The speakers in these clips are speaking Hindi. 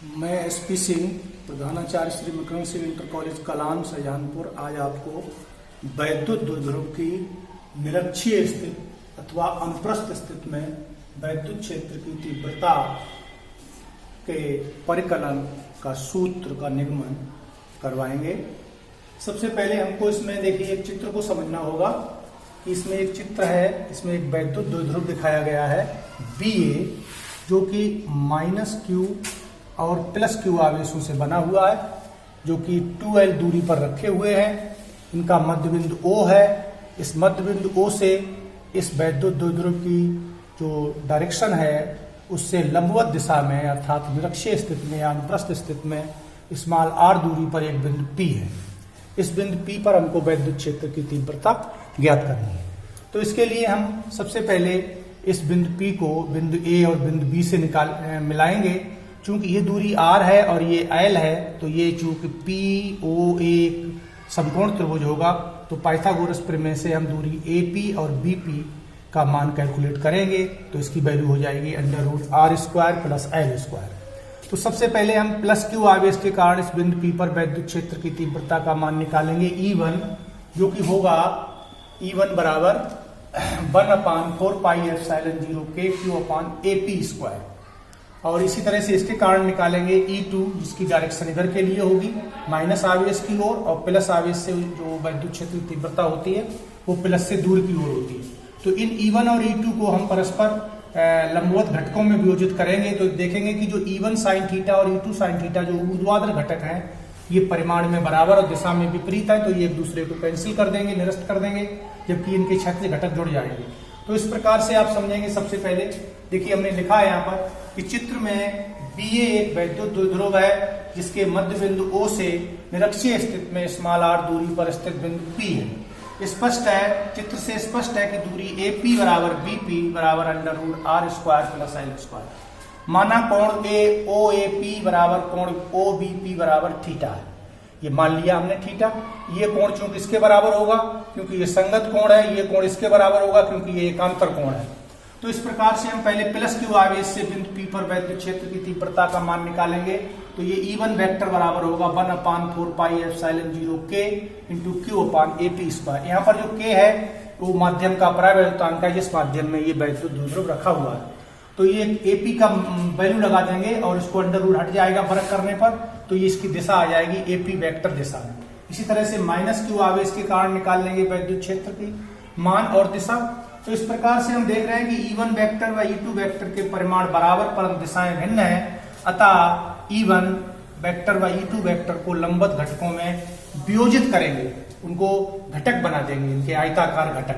मैं एसपी सिंह, प्रधानाचार्य श्री मकरंद सिंह इंटर कॉलेज कलाम शाहजहानपुर, आज आपको वैद्युत द्विध्रुव की निरक्षीय स्थिति अथवा अनुप्रस्थ स्थिति में वैद्युत क्षेत्र की तीव्रता के परिकलन का सूत्र का निगमन करवाएंगे। सबसे पहले हमको इसमें देखिए एक चित्र को समझना होगा कि इसमें एक चित्र है, इसमें एक वैद्युत द्विध्रुव दिखाया गया है BA, जो कि -Q और +Q आवेशों से बना हुआ है, जो कि 2L दूरी पर रखे हुए हैं। इनका मध्य बिंदु O है। इस मध्य बिंदु O से इस वैद्युत द्विध्रुव की जो डायरेक्शन है उससे लंबवत दिशा में अर्थात निरक्षीय स्थिति में या अनुप्रस्थ स्थिति में स्मॉल r दूरी पर एक बिंदु P है। इस बिंदु P पर हमको वैद्युत क्षेत्र की तीव्रता ज्ञात करनी है। तो इसके लिए हम सबसे पहले इस बिंदु P को बिंदु A और बिंदु B से मिलाएंगे। चूंकि ये दूरी r है और ये L है, तो ये चूंकि PO एक समकोण त्रिभुज होगा, तो पाइथागोरस प्रमेय से हम दूरी AP और BP का मान कैलकुलेट करेंगे। तो इसकी वैल्यू हो जाएगी √r² + L²। तो सबसे पहले हम +Q आवेश के कारण इस बिंदु P पर वैद्युत क्षेत्र की तीव्रता का मान निकालेंगे E1, जो कि होगा E1 बराबर 1/4πε0kQ/AP²। और इसी तरह से इसके कारण निकालेंगे E2, जिसकी डायरेक्शन इधर के लिए होगी माइनस आवेश की ओर, और प्लस आवेश से जो वैद्युत क्षेत्र की तीव्रता होती है वो प्लस से दूर की ओर होती है। तो इन E1 और E2 को हम परस्पर लंबवत घटकों में वियोजित करेंगे तो देखेंगे कि जो E1 sin थीटा और E2 sin थीटा जो ऊर्ध्वाधर घटक हैं, ये परिमाण में बराबर और दिशा में विपरीत है, तो ये एक दूसरे को कैंसिल कर देंगे, निरस्त कर देंगे, जबकि इनके क्षैतिज घटक जुड़ जाएंगे। तो इस प्रकार से आप समझेंगे। सबसे पहले देखिए हमने लिखा है यहाँ पर कि चित्र में BA एक वैद्युत द्विध्रुव है, जिसके मध्य बिंदु O से निरक्षीय स्थिति में स्मॉल r दूरी पर स्थित बिंदु P है। स्पष्ट है, चित्र से स्पष्ट है कि दूरी AP बराबर BP बराबर √r² + L²। माना कोण OAP बराबर कोण OBP बराबर थीटा है। ये मान लिया हमने थीटा। ये कोण चूंकि इसके बराबर होगा क्योंकि ये संगत कोण है, ये कोण इसके बराबर होगा क्योंकि ये एकांतर कोण है। तो इस प्रकार से हम पहले +Q आवेश से बिंदु P पर वैद्युत क्षेत्र की तीव्रता का मान निकालेंगे। तो ये E1 वेक्टर बराबर होगा 1/4πε0k × Q/AP²। यहाँ पर जो K है वो माध्यम का परावैद्युतांक है, जिस माध्यम में ये वैद्युत द्विध्रुव रखा हुआ है। तो ये AP का वैल्यू लगा देंगे और इसको अंडर हट जाएगा फर्क करने पर, तो ये इसकी दिशा आ जाएगी AP वेक्टर दिशा में। इसी तरह से -Q आवेश के कारण निकाल लेंगे वैद्युत क्षेत्र की मान और दिशा। तो इस प्रकार से हम देख रहे हैं कि E1 वेक्टर व E2 वेक्टर के परिमाण बराबर परंतु दिशाएं भिन्न है। अतः E1 वेक्टर व E2 वेक्टर को लंबवत घटकों में वियोजित करेंगे, उनको घटक बना देंगे, इनके आयताकार घटक,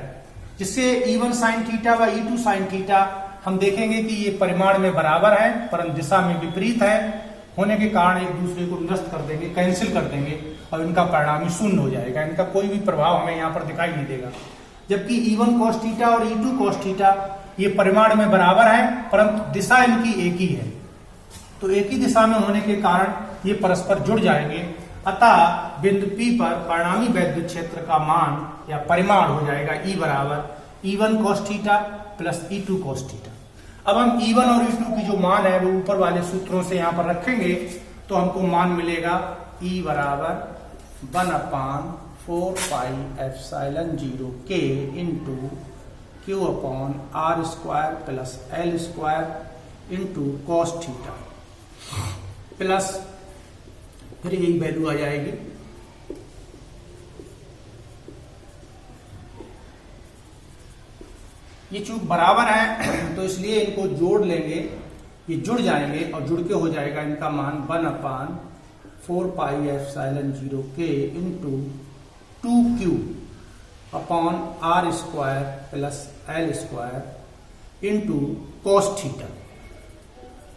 जिससे E1 sin थीटा व E2 sin थीटा हम देखेंगे कि ये परिमाण में बराबर है परंतु दिशा में विपरीत है होने के कारण एक दूसरे को निरस्त कर देंगे, कैंसिल कर देंगे, और इनका परिणाम ही शून्य हो जाएगा। इनका कोई भी प्रभाव हमें यहाँ पर दिखाई नहीं देगा। जबकि E1 cos थीटा और E2 cos थीटा ये परिमाण में बराबर है परंतु दिशा इनकी एक ही है। तो एक ही दिशा में होने के कारण ये परस्पर जुड़ जाएंगे। अतः बिंदु P पर परिणामी वैद्युत क्षेत्र का मान या परिमाण हो जाएगा E बराबर E1 cos theta + E2 cos theta. अब हम E1 और E2 की जो मान है वो ऊपर वाले सूत्रों से यहाँ पर रखेंगे, तो हमको मान मिलेगा E बराबर 1/4πε0k × Q/r² + L² cos theta plus फिर यही वैल्यू आ जाएगी ये चूक बराबर है तो इसलिए इनको जोड़ लेंगे, ये जुड़ जाएंगे और जुड़ के हो जाएगा इनका मान 1/4πε0k × 2Q/r² + L² cos theta.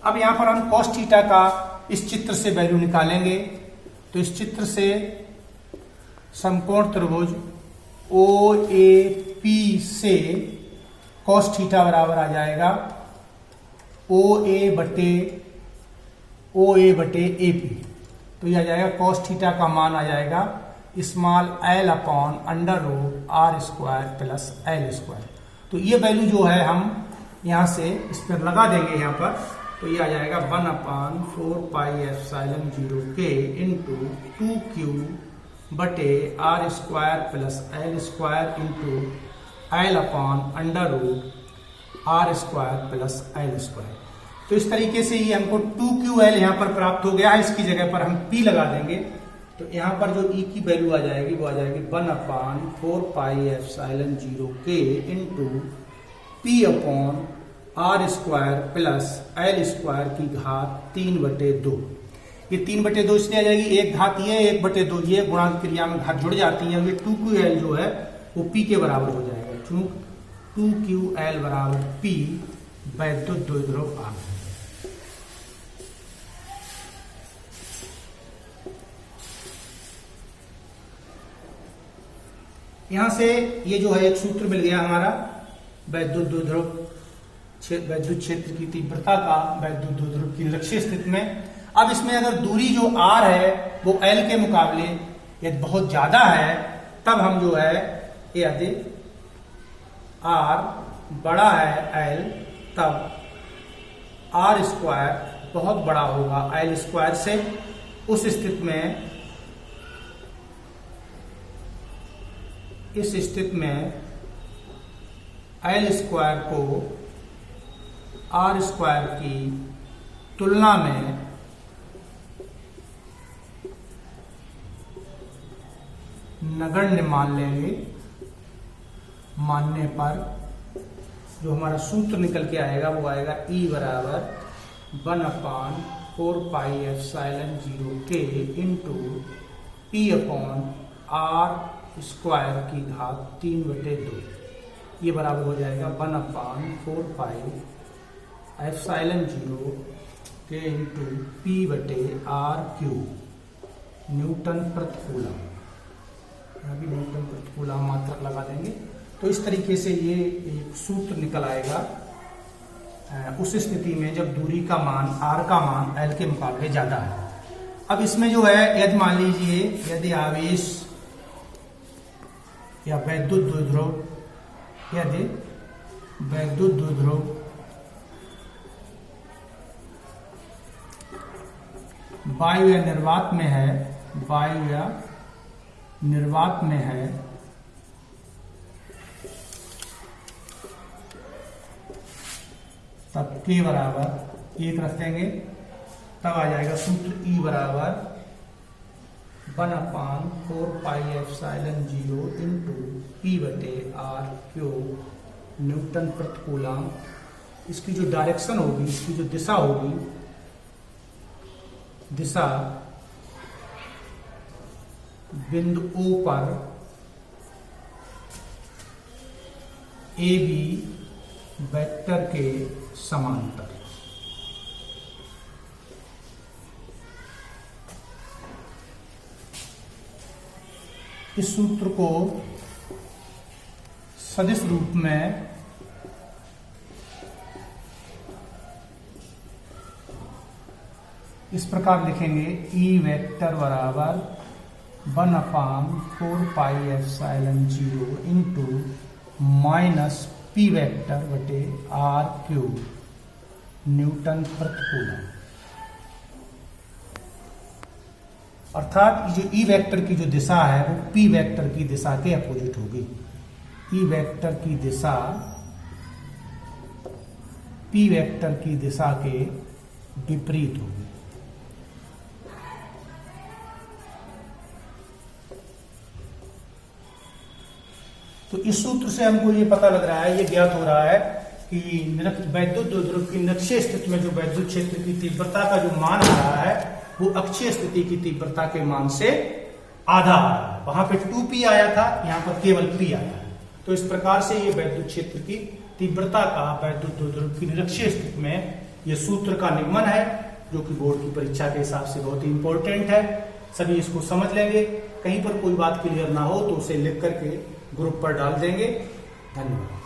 अब यहां पर हम cos थीटा का इस चित्र से वैल्यू निकालेंगे। तो इस चित्र से समकोण त्रिभुज OAP से cos थीटा बराबर आ जाएगा OA/AP। तो यह आ जाएगा cos थीटा का मान आ जाएगा L/√r² + L²। तो ये वैल्यू जो है हम यहाँ से इस पर लगा देंगे यहाँ पर, तो ये आ जाएगा 1/4πε0k इंटू 2q बटे r square plus l square into l upon under root r square plus l square. तो इस तरीके से ये हमको 2ql यहाँ पर प्राप्त हो गया है। इसकी जगह पर हम p लगा देंगे तो यहाँ पर जो e की वैल्यू आ जाएगी वो आ जाएगी 1/4πε0k into p upon r square plus l square की घात 3/2। ये 3/2 इसलिए आ जाएगी, एक घात ये 1/2 ये गुणांक क्रिया में घात जुड़ जाती है। ये 2ql जो है वो p के बराबर हो जाएगा, चूंकि 2ql बराबर p वैद्युत द्विध्रुव आवेश। यहां से ये जो है एक सूत्र मिल गया हमारा वैद्युत द्विध्रुव वैद्युत क्षेत्र की तीव्रता का वैद्युत द्विध्रुव की निरक्षीय स्थिति में। अब इसमें अगर दूरी जो r है वो l के मुकाबले यदि बहुत ज्यादा है तब हम जो है यदि r बड़ा है l तब r स्क्वायर बहुत बड़ा होगा l स्क्वायर से। उस स्थिति में l स्क्वायर को r स्क्वायर की तुलना में नगण्य मान लेंगे। मानने पर जो हमारा सूत्र निकल के आएगा वो आएगा E बराबर 1/4πε0k into p upon r square की घात 3/2। ये बराबर हो जाएगा 1/4πε0k इंटू p/r³ न्यूटन प्रति कूलम। अभी न्यूटन प्रति कूलम मात्रक लगा देंगे तो इस तरीके से ये एक सूत्र निकल आएगा उस स्थिति में जब दूरी का मान r का मान l के मुकाबले ज्यादा है। अब इसमें जो है यदि मान लीजिए यदि आवेश या वैद्युत द्विध्रुव वायु या निर्वात में है तब k बराबर 1 रख देंगे, तब आ जाएगा सूत्र E बराबर 1/4πε0 इंटू p/r³ न्यूटन प्रति कूलम। इसकी जो डायरेक्शन होगी, इसकी जो दिशा होगी, दिशा बिंदु O पर AB वेक्टर के समांतर। इस सूत्र को सदिश रूप में इस प्रकार लिखेंगे E वेक्टर बराबर 1/4πε0 इंटू माइनस p वेक्टर बटे r³ न्यूटन प्रति कूलम। अर्थात जो E वेक्टर की जो दिशा है वो p वेक्टर की दिशा के अपोजिट होगी। E वेक्टर की दिशा p वेक्टर की दिशा के विपरीत होगी। तो इस सूत्र से हमको ये पता लग रहा है, ये ज्ञात हो रहा है कि वैद्युत द्विध्रुव की निरक्षीय स्थिति में जो वैद्युत क्षेत्र की तीव्रता का जो मान आ रहा है वो अक्षीय स्थिति की तीव्रता के मान से आधा आ रहा है। वहां पे 2p आया था, यहाँ पर केवल p आया है। तो इस प्रकार से ये वैद्युत क्षेत्र की तीव्रता का वैद्युत द्विध्रुव की निरक्षीय स्थिति में ये सूत्र का निगमन है, जो कि बोर्ड की परीक्षा के हिसाब से बहुत ही इंपॉर्टेंट है। सभी इसको समझ लेंगे। कहीं पर कोई बात क्लियर ना हो तो उसे लिख करके ग्रुप पर डाल देंगे। धन्यवाद।